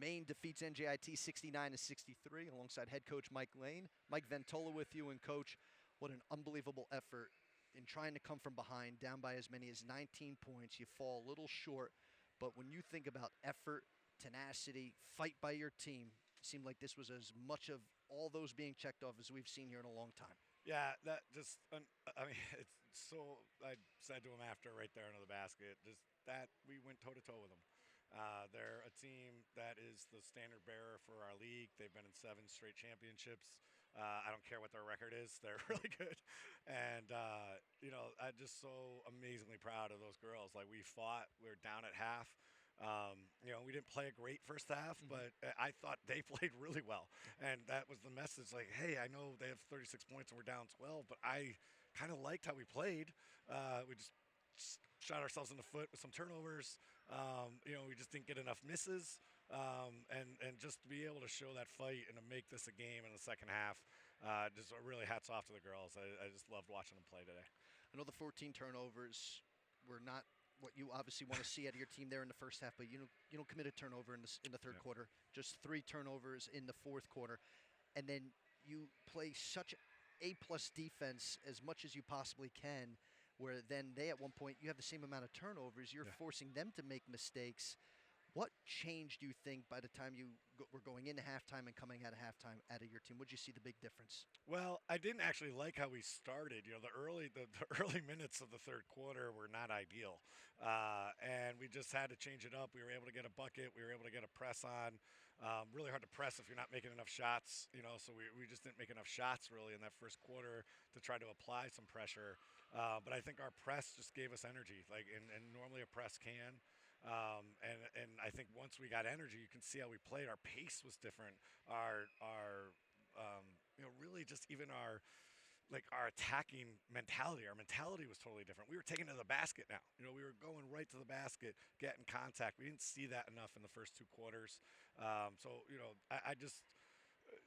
Maine defeats NJIT 69-63 alongside head coach Mike Lane. Mike Ventola with you, and coach, what an unbelievable effort in trying to come from behind, down by as many as 19 points. You fall a little short, but when you think about effort, tenacity, fight by your team, it seemed like this was as much of all those being checked off as we've seen here in a long time. Yeah, that just, I mean, it's so, I said to him after right there into the basket, just that we went toe-to-toe with them. They're a team that is the standard bearer for our league. They've been in 7 straight championships. I don't care what their record is. They're really good. And, I'm just so amazingly proud of those girls. Like, we fought. We were down at half. We didn't play a great first half, but I thought they played really well. And that was the message, like, hey, I know they have 36 points and we're down 12, but I kind of liked how we played. We just shot ourselves in the foot with some turnovers. We just didn't get enough misses. And just to be able to show that fight and to make this a game in the second half, just really hats off to the girls. I just loved watching them play today. I know the 14 turnovers were not what you obviously want to see out of your team there in the first half, but you don't commit a turnover in the third quarter. Just 3 turnovers in the fourth quarter, and then you play such A-plus defense as much as you possibly can, where then they at one point you have the same amount of turnovers. You're forcing them to make mistakes. What changed, do you think, by the time you were going into halftime and coming out of halftime out of your team? What did you see the big difference? Well, I didn't actually like how we started. The early minutes of the third quarter were not ideal, and we just had to change it up. We were able to get a bucket. We were able to get a press on. Really hard to press if you're not making enough shots. So we just didn't make enough shots really in that first quarter to try to apply some pressure. But I think our press just gave us energy, and normally a press can. And I think once we got energy, you can see how we played. Our pace was different. Really just even our attacking mentality. Our mentality was totally different. We were taking to the basket now. We were going right to the basket, getting contact. We didn't see that enough in the first 2 quarters. I just,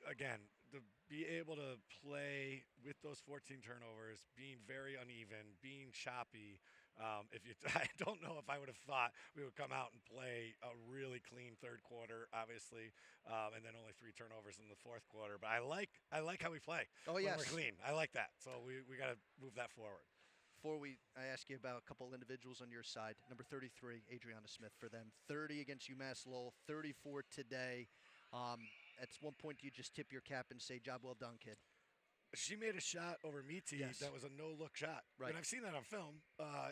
again, to be able to play with those 14 turnovers, being very uneven, being choppy. I don't know if I would have thought we would come out and play a really clean third quarter, obviously, and then only 3 turnovers in the fourth quarter. But I like how we play. Oh, yes. When we're clean. I like that. So we got to move that forward. Before I ask you about a couple individuals on your side, number 33, Adriana Smith for them. 30 against UMass Lowell, 34 today. At one point, do you just tip your cap and say, job well done, kid? She made a shot over Miti that was a no-look shot. Right. And I've seen that on film.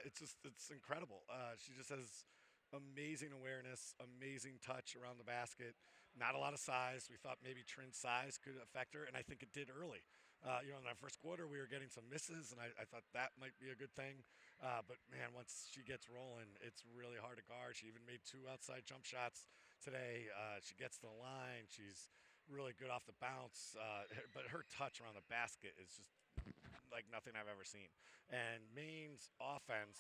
It's incredible. She just has amazing awareness, amazing touch around the basket. Not a lot of size. We thought maybe Trin's size could affect her, and I think it did early. In that first quarter, we were getting some misses, and I thought that might be a good thing. But, man, once she gets rolling, it's really hard to guard. She even made 2 outside jump shots today. She gets to the line. She's really good off the bounce. But her touch around the basket is just like nothing I've ever seen. And Maine's offense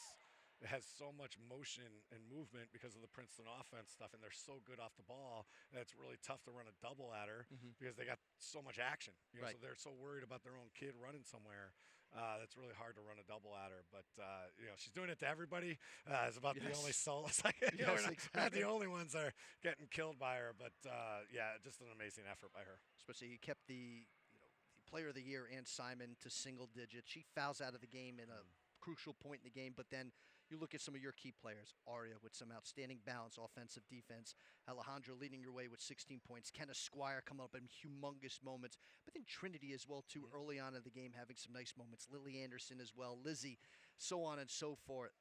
has so much motion and movement because of the Princeton offense stuff, and they're so good off the ball that it's really tough to run a double at her because they got so much action. So they're so worried about their own kid running somewhere. That's really hard to run a double at her. But she's doing it to everybody. It's about the only solace. Not the only ones that are getting killed by her. But just an amazing effort by her. Especially you kept the Player of the Year and Simon to single digits. She fouls out of the game in a crucial point in the game, but then you look at some of your key players. Aria with some outstanding balance, offensive defense. Alejandra leading your way with 16 points. Kenna Squire coming up in humongous moments. But then Trinity as well, too, early on in the game, having some nice moments. Lily Anderson as well. Lizzie, so on and so forth.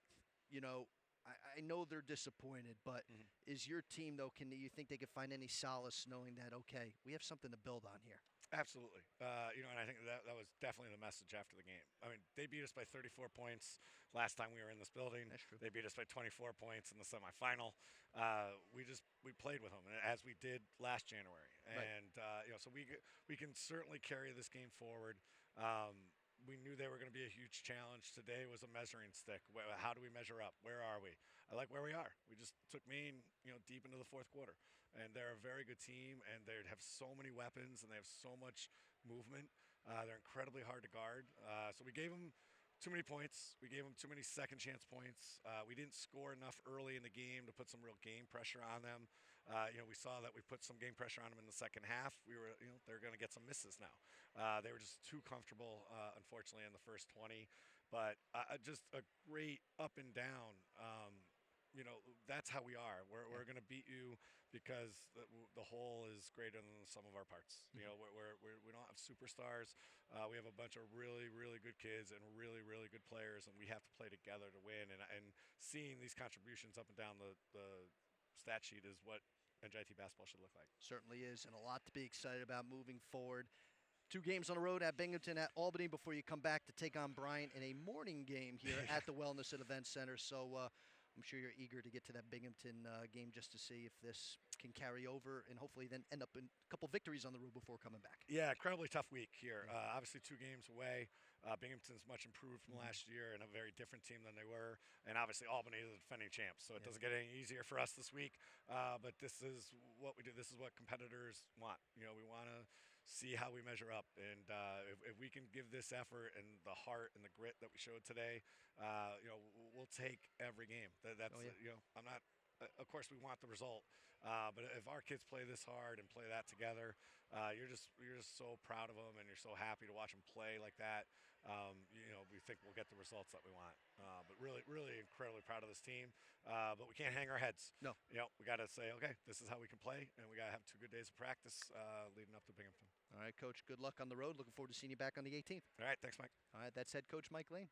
I know they're disappointed, but is your team, though, do you think they could find any solace knowing that, okay, we have something to build on here? Absolutely. And I think that was definitely the message after the game. I mean, they beat us by 34 points last time we were in this building. That's true. They beat us by 24 points in the semifinal. We played with them, as we did last January. And, so we can certainly carry this game forward. We knew they were going to be a huge challenge. Today was a measuring stick. How do we measure up? Where are we? I like where we are. We just took Maine, deep into the fourth quarter. And they're a very good team, and they have so many weapons, and they have so much movement. They're incredibly hard to guard. So we gave them too many points. We gave them too many second chance points. We didn't score enough early in the game to put some real game pressure on them. We saw that we put some game pressure on them in the second half. They're going to get some misses now. They were just too comfortable, unfortunately, in the first 20. But just a great up and down. That's how we are. We're going to beat you because the whole is greater than the sum of our parts. We don't have superstars. We have a bunch of really, really good kids and really, really good players, and we have to play together to win. And seeing these contributions up and down the stat sheet is what NJIT basketball should look like. Certainly is, and a lot to be excited about moving forward. 2 games on the road at Binghamton, at Albany, before you come back to take on Bryant in a morning game here at the Wellness and Event Center. So I'm sure you're eager to get to that Binghamton game just to see if this can carry over and hopefully then end up in a couple victories on the road before coming back. Yeah, incredibly tough week here. Obviously 2 games away. Binghamton's much improved from last year and a very different team than they were. And obviously Albany is the defending champs, so it doesn't get any easier for us this week. But this is what we do. This is what competitors want. We want to see how we measure up. And if we can give this effort and the heart and the grit that we showed today, we'll take every game. I'm not. Of course, we want the result, but if our kids play this hard and play that together, you're just so proud of them, and you're so happy to watch them play like that. We think we'll get the results that we want. But really, really incredibly proud of this team. But we can't hang our heads. No. We got to say, okay, this is how we can play, and we got to have 2 good days of practice leading up to Binghamton. All right, Coach, good luck on the road. Looking forward to seeing you back on the 18th. All right, thanks, Mike. All right, that's head coach Mike Lane.